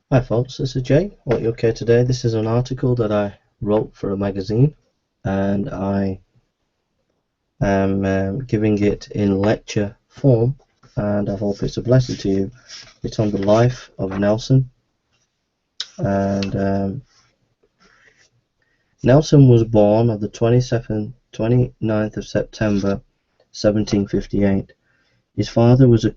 Hi folks, this is Jay. Hope you're okay today. This is an article that I wrote for a magazine, and I am giving it in lecture form, and I hope it's a blessing to you. It's on the life of Nelson, and Nelson was born on the 29th of September 1758. His father was a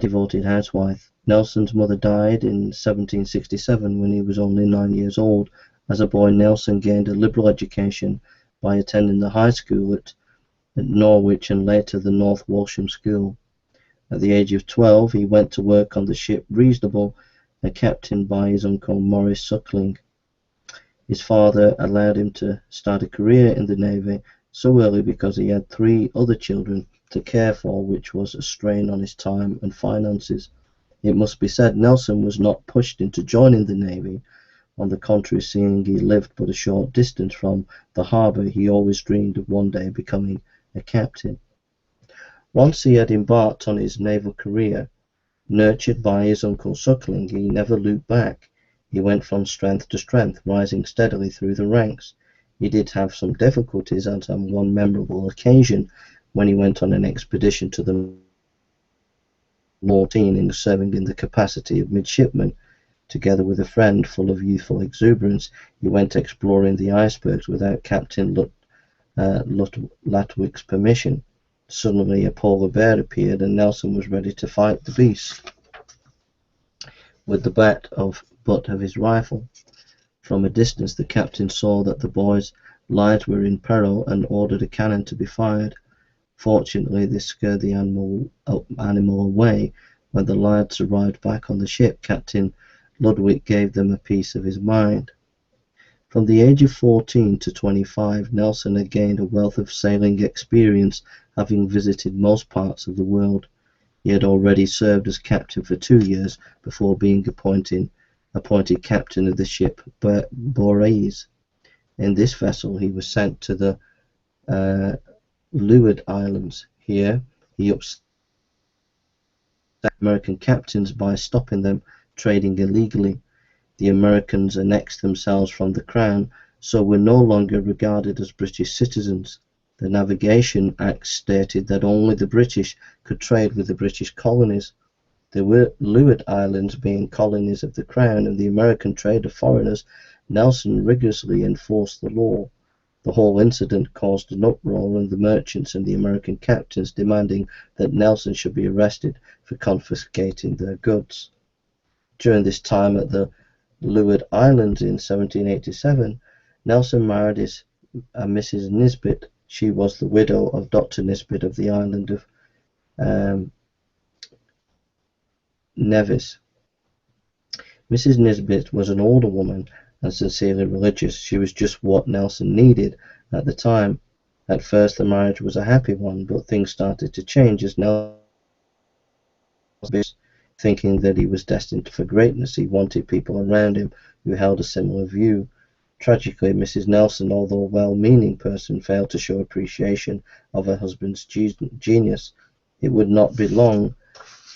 devoted housewife. Nelson's mother died in 1767 when he was only 9 years old. As a boy, Nelson gained a liberal education by attending the high school at Norwich and later the North Walsham School. At the age of 12, he went to work on the ship Reasonable, captained by his uncle Maurice Suckling. His father allowed him to start a career in the Navy so early because he had 3 other children to care for, which was a strain on his time and finances. It must be said Nelson was not pushed into joining the Navy. On the contrary, seeing he lived but a short distance from the harbour, he always dreamed of one day becoming a captain. Once he had embarked on his naval career, nurtured by his uncle Suckling, he never looked back. He went from strength to strength, rising steadily through the ranks. He did have some difficulties, as on one memorable occasion when he went on an expedition to the 14 serving in the capacity of midshipman. Together with a friend full of youthful exuberance, he went exploring the icebergs without Captain Latwick's permission. Suddenly a polar bear appeared, and Nelson was ready to fight the beast with the butt of his rifle. From a distance the captain saw that the boy's lives were in peril and ordered a cannon to be fired. Fortunately, this scared the animal away. When the lads arrived back on the ship, Captain Ludwig gave them a piece of his mind. From the age of 14 to 25, Nelson had gained a wealth of sailing experience, having visited most parts of the world. He had already served as captain for 2 years before being appointed captain of the ship Boreas. In this vessel he was sent to the Leeward Islands. Here he upset American captains by stopping them trading illegally. The Americans annexed themselves from the Crown, so were no longer regarded as British citizens. The Navigation Act stated that only the British could trade with the British colonies. The Leeward Islands being colonies of the Crown and the American trade of foreigners, Nelson rigorously enforced the law. The whole incident caused an uproar, and the merchants and the American captains demanding that Nelson should be arrested for confiscating their goods. During this time at the Leeward Islands in 1787, Nelson married Mrs. Nisbet. She was the widow of Dr. Nisbet of the island of Nevis. Mrs. Nisbet was an older woman and sincerely religious. She was just what Nelson needed at the time. At first the marriage was a happy one, but things started to change as Nelson, thinking that he was destined for greatness, he wanted people around him who held a similar view. Tragically, Mrs. Nelson, although a well-meaning person, failed to show appreciation of her husband's genius. It would not be long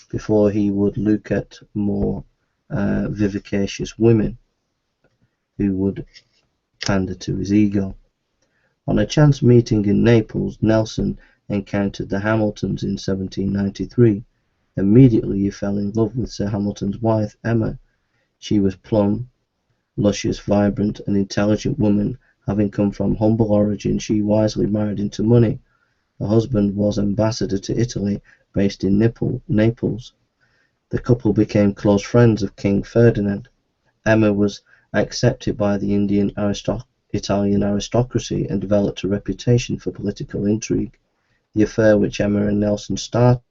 before he would look at more vivacious women who would pander to his ego. On a chance meeting in Naples, Nelson encountered the Hamiltons in 1793. Immediately he fell in love with Sir Hamilton's wife, Emma. She was plump, luscious, vibrant, and intelligent woman. Having come from humble origin, she wisely married into money. Her husband was ambassador to Italy, based in Naples. The couple became close friends of King Ferdinand. Emma was accepted by the Italian aristocracy and developed a reputation for political intrigue. The affair which Emma and Nelson started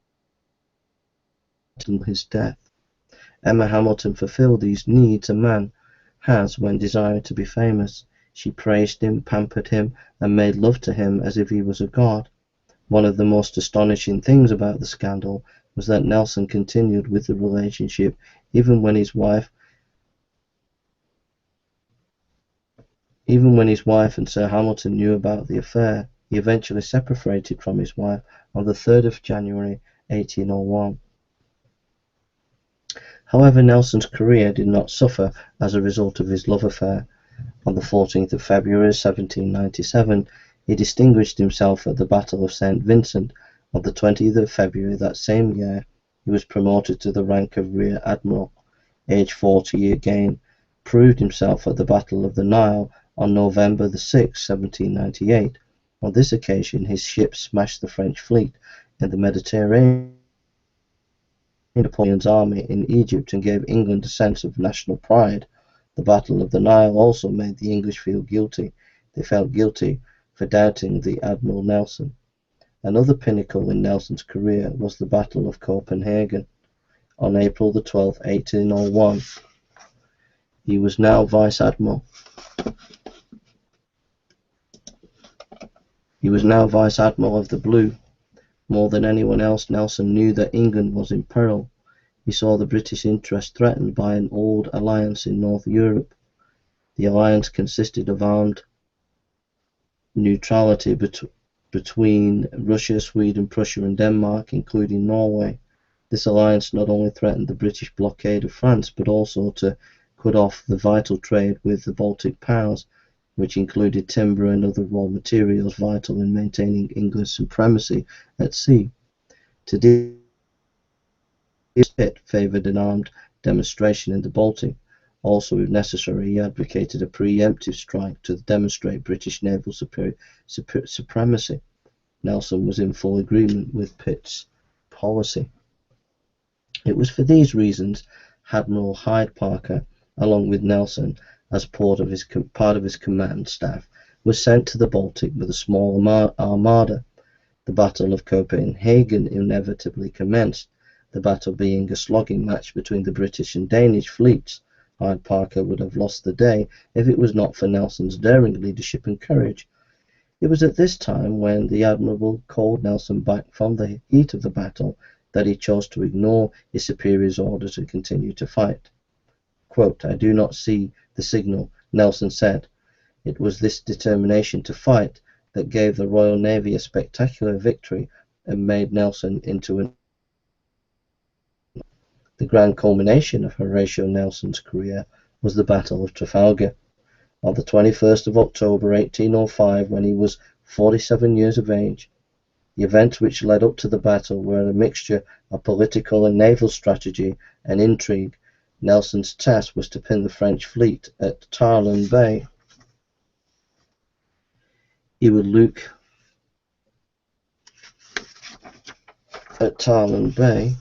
until his death. Emma Hamilton fulfilled these needs a man has when desiring to be famous. She praised him, pampered him, and made love to him as if he was a god. One of the most astonishing things about the scandal was that Nelson continued with the relationship even when his wife and Sir Hamilton knew about the affair. He eventually separated from his wife on the 3rd of January 1801. However, Nelson's career did not suffer as a result of his love affair. On the 14th of February 1797, he distinguished himself at the Battle of St. Vincent. On the 20th of February that same year, he was promoted to the rank of Rear Admiral. Aged 40, he again proved himself at the Battle of the Nile on November the 6th, 1798. On this occasion, his ships smashed the French fleet in the Mediterranean, Napoleon's army in Egypt, and gave England a sense of national pride. The Battle of the Nile also made the English feel guilty. They felt guilty for doubting the Admiral Nelson. Another pinnacle in Nelson's career was the Battle of Copenhagen. On April the 12th, 1801, he was now Vice Admiral. He was now Vice Admiral of the Blue. More than anyone else, Nelson knew that England was in peril. He saw the British interest threatened by an old alliance in North Europe. The alliance consisted of armed neutrality between Russia, Sweden, Prussia and Denmark, including Norway. This alliance not only threatened the British blockade of France, but also to cut off the vital trade with the Baltic powers, which included timber and other raw materials vital in maintaining England's supremacy at sea. To do this, Pitt favoured an armed demonstration in the Baltic. Also, if necessary, he advocated a preemptive strike to demonstrate British naval supremacy. Nelson was in full agreement with Pitt's policy. It was for these reasons Admiral Hyde Parker, along with Nelson, as part of his command staff, was sent to the Baltic with a small armada. The Battle of Copenhagen inevitably commenced, the battle being a slogging match between the British and Danish fleets. Hyde Parker would have lost the day if it was not for Nelson's daring leadership and courage. It was at this time, when the Admiral called Nelson back from the heat of the battle, that he chose to ignore his superior's order to continue to fight. Quote, "I do not see the signal," Nelson said. It was this determination to fight that gave the Royal Navy a spectacular victory and made Nelson into the grand culmination of Horatio Nelson's career was the Battle of Trafalgar. On the 21st of October 1805, when he was 47 years of age, the events which led up to the battle were a mixture of political and naval strategy and intrigue. Nelson's task was to pin the French fleet at Tarleton Bay. He would look at Tarleton Bay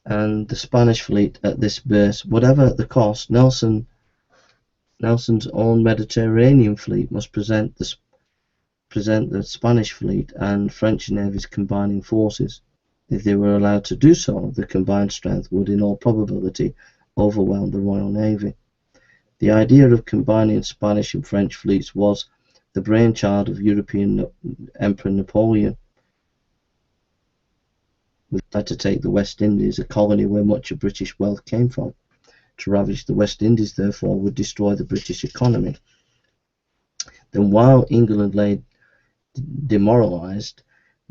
and the Spanish fleet at this base. Whatever the cost, Nelson's own Mediterranean fleet must present the Spanish fleet and French navies combining forces. If they were allowed to do so, the combined strength would in all probability overwhelm the Royal Navy. The idea of combining Spanish and French fleets was the brainchild of European Emperor Napoleon, who tried to take the West Indies, a colony where much of British wealth came from. To ravage the West Indies, therefore, would destroy the British economy. Then, while England lay demoralised,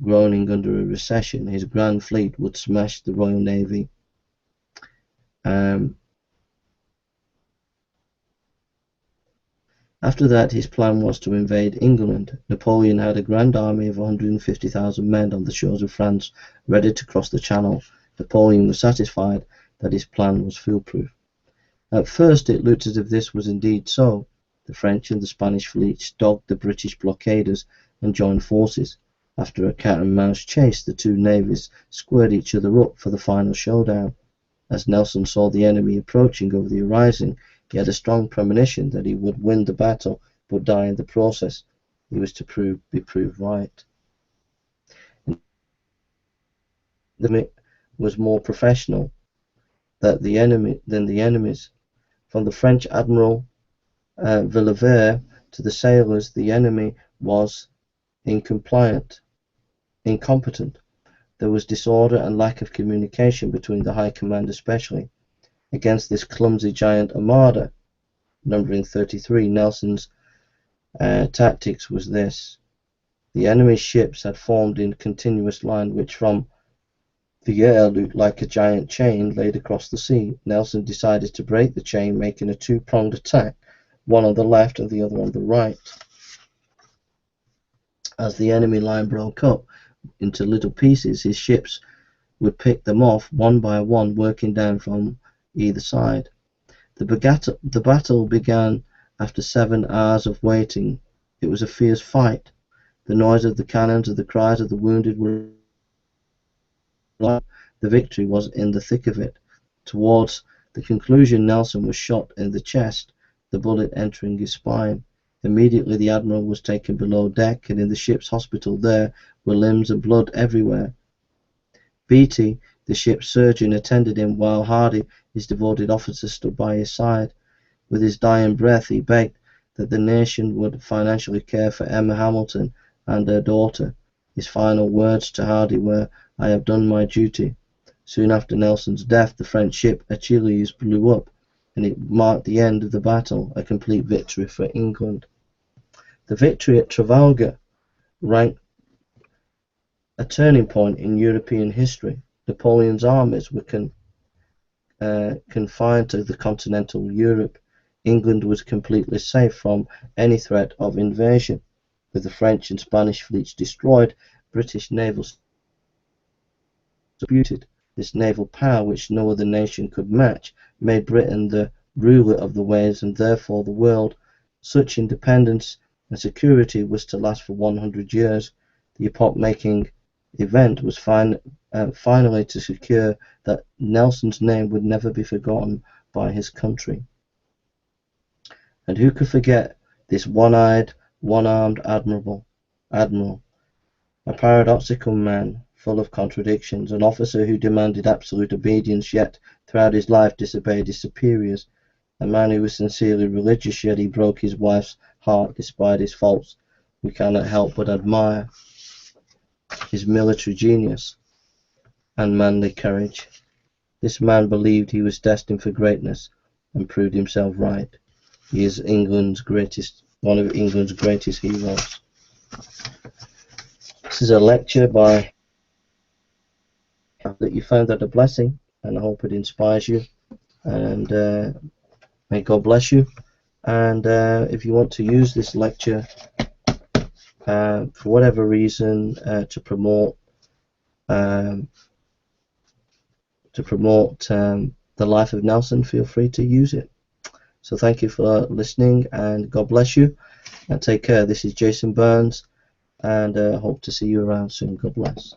groaning under a recession, his grand fleet would smash the Royal Navy. After that, his plan was to invade England. Napoleon had a grand army of 150,000 men on the shores of France, ready to cross the Channel. Napoleon was satisfied that his plan was foolproof. At first, it looked as if this was indeed so. The French and the Spanish fleets dogged the British blockaders and joined forces. After a cat-and-mouse chase, the two navies squared each other up for the final showdown. As Nelson saw the enemy approaching over the horizon, he had a strong premonition that he would win the battle, but die in the process. He was to be proved right. The enemy was more professional than the enemies. From the French Admiral Villiers to the sailors, the enemy was incompetent. There was disorder and lack of communication between the high command especially. Against this clumsy giant armada, numbering 33, Nelson's tactics was this. The enemy's ships had formed in continuous line, which from The air looked like a giant chain laid across the sea. Nelson decided to break the chain, making a two-pronged attack, one on the left and the other on the right. As the enemy line broke up into little pieces, his ships would pick them off one by one, working down from either side. The battle began after 7 hours of waiting. It was a fierce fight. The noise of the cannons and the cries of the wounded were loud. The victory was in the thick of it. Towards the conclusion, Nelson was shot in the chest, the bullet entering his spine. Immediately the admiral was taken below deck, and in the ship's hospital there were limbs and blood everywhere. Beatty, the ship's surgeon, attended him, while Hardy, his devoted officer, stood by his side. With his dying breath, he begged that the nation would financially care for Emma Hamilton and her daughter. His final words to Hardy were, "I have done my duty." Soon after Nelson's death, the French ship Achilles blew up, and it marked the end of the battle, a complete victory for England. The victory at Trafalgar ranked a turning point in European history. Napoleon's armies were confined to the continental Europe. England was completely safe from any threat of invasion. With the French and Spanish fleets destroyed, British naval disputed. This naval power, which no other nation could match, made Britain the ruler of the waves and therefore the world. Such independence and security was to last for 100 years. The epoch-making event was finally to secure that Nelson's name would never be forgotten by his country. And who could forget this one-eyed, one-armed admiral, a paradoxical man, full of contradictions, an officer who demanded absolute obedience, yet throughout his life disobeyed his superiors, a man who was sincerely religious, yet he broke his wife's heart despite his faults. We cannot help but admire his military genius and manly courage. This man believed he was destined for greatness and proved himself right. He is one of England's greatest heroes. This is a lecture by that you found that a blessing, and I hope it inspires you, and may God bless you. And if you want to use this lecture for whatever reason to promote the life of Nelson, feel free to use it. So thank you for listening, and God bless you, and take care. This is Jason Burns, and hope to see you around soon. God bless.